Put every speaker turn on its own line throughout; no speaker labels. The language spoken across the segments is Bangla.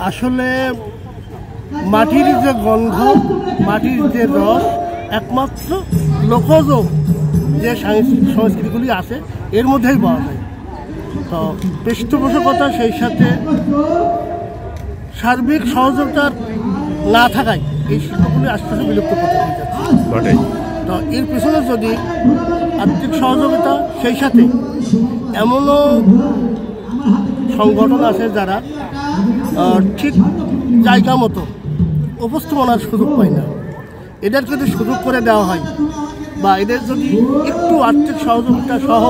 আসলে মাটির যে গন্ধ, মাটির যে রস, একমাত্র লোকজ যে সংস্কৃতিগুলি আছে এর মধ্যেই পাওয়া যায়। তো পৃষ্ঠপোষকতা সেই সাথে সার্বিক সহযোগিতার না থাকায় এই শিল্পগুলি আস্তে আস্তে বিলুপ্ত করতে যাচ্ছে। তো এর পিছনে যদি আর্থিক সহযোগিতা, সেই সাথে এমনও সংগঠন আছে যারা ঠিক জায়গা মতো উপস্থাপনার সুযোগ পায় না, এদের যদি সুযোগ করে দেওয়া হয় বা এদের যদি একটু আর্থিক সহযোগিতা সহ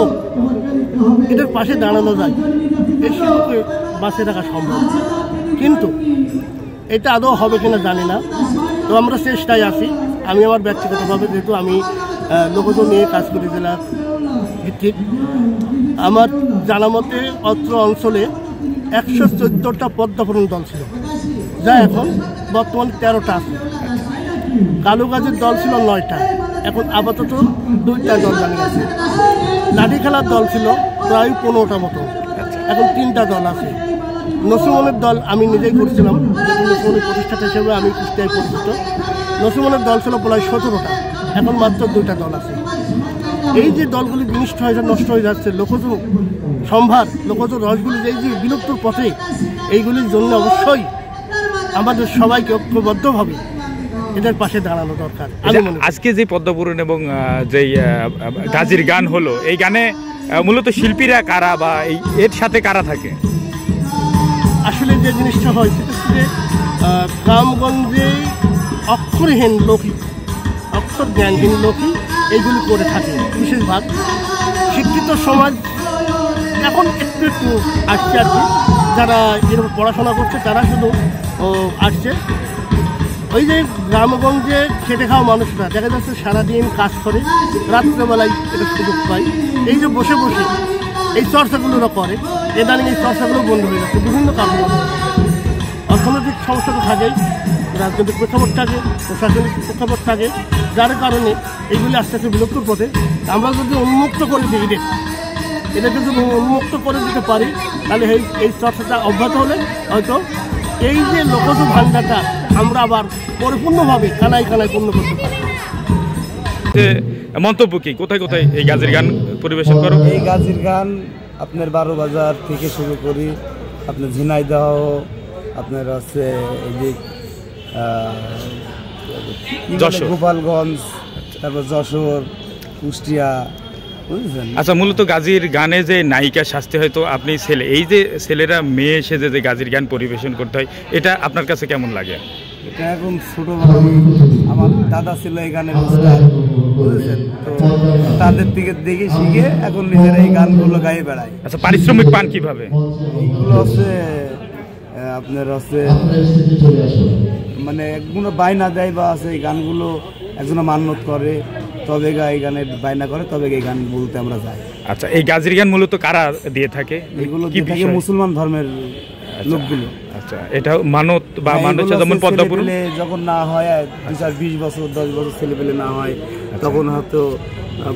এদের পাশে দাঁড়ানো যায়, এই শিল্পকে বাঁচিয়ে রাখা সম্ভব, কিন্তু এটা আদৌ হবে কিনা জানি না। তো আমরা চেষ্টায় আছি। আমি আমার ব্যক্তিগতভাবে, যেহেতু আমি লোকজ নিয়ে কাজ করি জেলা ভিত্তিক, আমার জানা মতে অত্র অঞ্চলে 114টা পদ্মাপুরণ দল ছিল, যা এখন বর্তমানে 13টা আছে। কালু গাছের দল ছিল 9টা, এখন আপাতত 2টা দল জানি আছে। লাঠি খেলার দল ছিল প্রায় 15টা মতো, এখন 3টা দল আছে। নসিমনের দল আমি নিজেই করছিলাম, নসিমনের প্রতিষ্ঠাতা হিসেবে আমি কুষ্টিয়ায় পরিচিত। নসিমনের দল ছিল প্রায় 17টা, এখন মাত্র 2টা দল আছে। এই যে দলগুলি বিনষ্ট হয়ে নষ্ট হয়ে যাচ্ছে, লোকজ সম্ভার, লোকজ রসগুলি এই যে বিলুপ্তর পথে, এইগুলির জন্য অবশ্যই আমাদের সবাইকে ঐক্যবদ্ধভাবে এদের পাশে দাঁড়ানো দরকার।
আজকে যে পদ্মপুরণ এবং যেই গাজির গান হলো, এই গানে মূলত শিল্পীরা কারা বা এর সাথে কারা থাকে?
আসলে যে জিনিসটা হয় সেটা হচ্ছে যে গ্রামগঞ্জে অক্ষরহীন লোকই, অক্ষর জ্ঞানহীন লোকই এইগুলি করে থাকে। বিশেষভাগ শিক্ষিত সমাজ এখন একটু একটু আসছে আর কি, যারা যেরকম পড়াশোনা করছে তারা শুধু আসছে। ওই যে গ্রামগঞ্জে খেটে খাওয়া মানুষরা দেখা যাচ্ছে সারাদিন কাজ করে, রাত্রেবেলায় এটা সুযোগ পায়, এই যে বসে বসে এই চর্চাগুলো করে, ইদানিং এই চর্চাগুলো বন্ধ হয়ে যাচ্ছে বিভিন্ন কারণে। অর্থনৈতিক সমস্যা তো থাকেই, রাজনৈতিক প্রেক্ষাপট থাকে, প্রশাসনিক প্রেক্ষাপট থাকে, যার কারণে এইগুলি আস্তে আস্তে বিলুপ্তর পথে। আমরা যদি উন্মুক্ত করে দিই, এটাকে যদি উন্মুক্ত করে দিতে পারি, তাহলে এই চর্চাটা অব্যাহত হলে হয়তো এই যে লোকজ ভাণ্ডারটা আমরা আবার পরিপূর্ণভাবে কানায় কানায় পূর্ণ করতে পারি।
মন্তব্য কি, কোথায় কোথায় এই গাজির গান পরিবেশন করো?
এই গাজির গান আপনার 12 বাজার থেকে শুরু করি, আপনার ঝিনাইদহ, আপনার হচ্ছে এদিক গোপালগঞ্জ, তারপর যশোর, কুষ্টিয়া, বুঝলেন?
আচ্ছা, মূলত গাজির গানে যে নায়িকা শাস্তি হয়তো আপনি ছেলে, এই যে ছেলেরা মেয়ে সেজে যে গাজির গান পরিবেশন করতে হয়, এটা আপনার কাছে কেমন লাগে?
এটা এখন ছোটবেলায় আমার দাদা ছিল এই গানের উস্তাদ, বুঝেছেন? তো তাদের দিকে দেখে শিখে এখন নিজেরা এই গানগুলো গায়ে বেড়ায়।
আচ্ছা, পারিশ্রমিক পান কিভাবে?
এইগুলো হচ্ছে আপনার হচ্ছে মানে একগুলো বায়না দেয় বা আছে, এই গানগুলো একজনে মান্যত করে, তবে এই গানের বায়না করে, তবে এই গান বলতে আমরা যাই।
আচ্ছা, এই গাজির গান মূলত কারা দিয়ে থাকে?
এগুলো দিয়ে থাকে মুসলমান ধর্মের লোকগুলো।
আচ্ছা, এটা মানত বা মানুষ যেমন পদ্মপুরণ
যখন না হয় 20 বছর 10 বছর ছেলে পেলে না হয়, তখন হয়তো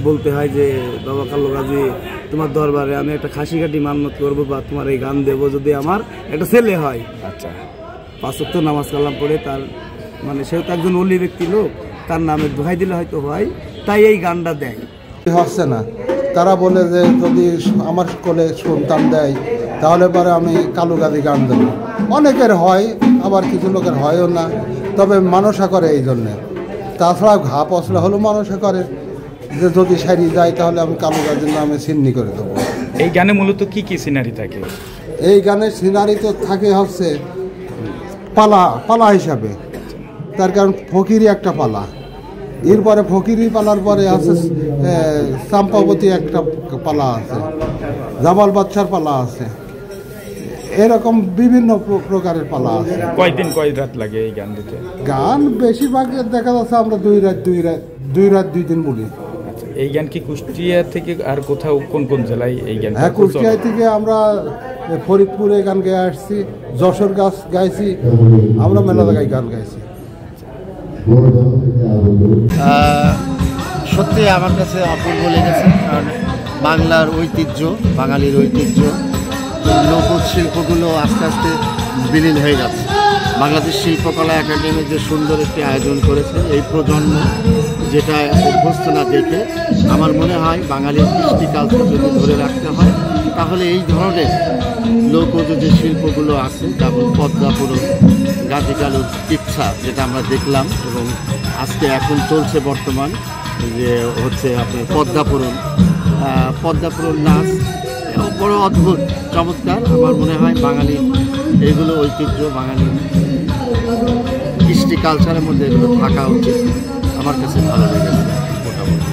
বলতে হয় যে বাবা কালো গাজী, তোমার দরবারে আমি একটা খাসি কাটি মান্যত করবো বা তোমার এই গান দেবো যদি আমার একটা ছেলে হয়।
আচ্ছা,
5 ওয়াক্ত নামাজ কালাম পড়ে তার মানে সেও তো একজন ওলি ব্যক্তি লোক, তার নামে দোহাই দিলে হয়তো হয়, তাই এই গানটা দেয়।
হচ্ছে না, তারা বলে যে যদি আমার কোলে সন্তান দেয় তাহলে পরে আমি কালু গাজি গান দেবো। অনেকের হয়, আবার কিছু লোকের হয়ও না, তবে মানসা করে এই জন্যে। তাছাড়া ঘা পছলা হলো মানসা করে যে যদি সারি যায় তাহলে আমি কালু গাজির নামে সিন্নি করে দেবো।
এই গানে মূলত কি কি সিনারি থাকে?
এই গানের সিনারি তো থাকে হচ্ছে পালা, পালা হিসাবে। তার কারণ ফকিরি একটা পালা, এরপরে ফকিরি পালার পরে আছে চাম্পাবতী একটা পালা আছে, জামাল বাদশার পালা আছে, এরকম বিভিন্ন প্রকারের পালা আছে।
কয়দিন কয় রাত লাগে এই গান দিতে?
গান বেশিরভাগ দেখা যাচ্ছে আমরা দুই রাত 2 দিন বলি।
এই গান কি কুষ্টিয়া থেকে আর কোথাও কোন কোন জেলায় এই গান?
হ্যাঁ, কুষ্টিয়া থেকে আমরা ফরিদপুরে গান গেয়ে আসছি, যশোর গাইছি, আমরা মেলা জায়গায় গান গাইছি।
সত্যি আমার কাছে অপূর্ব লেগেছে, কারণ বাংলার ঐতিহ্য, বাঙালির ঐতিহ্য, লোকজ শিল্পগুলো আস্তে আস্তে বিলীন হয়ে যাচ্ছে। বাংলাদেশ শিল্পকলা একাডেমি যে সুন্দর একটি আয়োজন করেছে, এই প্রজন্ম যেটা অভ্যস্ত না দেখে, আমার মনে হয় বাঙালির কৃষ্টি কালচার যদি ধরে রাখতে হয়, তাহলে এই ধরনের লোকজ যে শিল্পগুলো আছে, যেমন পদ্মাপুরণ, গাজি কালুর ইচ্ছা, যেটা আমরা দেখলাম, এবং আজকে এখন চলছে বর্তমান যে হচ্ছে আপনার পদ্মাপুরণ নাচ, বড় অদ্ভুত চমৎকার। আমার মনে হয় বাঙালি এগুলো ঐতিহ্য, বাঙালির কৃষ্টি কালচারের মধ্যে এগুলো থাকা উচিত। আমার কাছে ভালো লেগেছে মোটামুটি।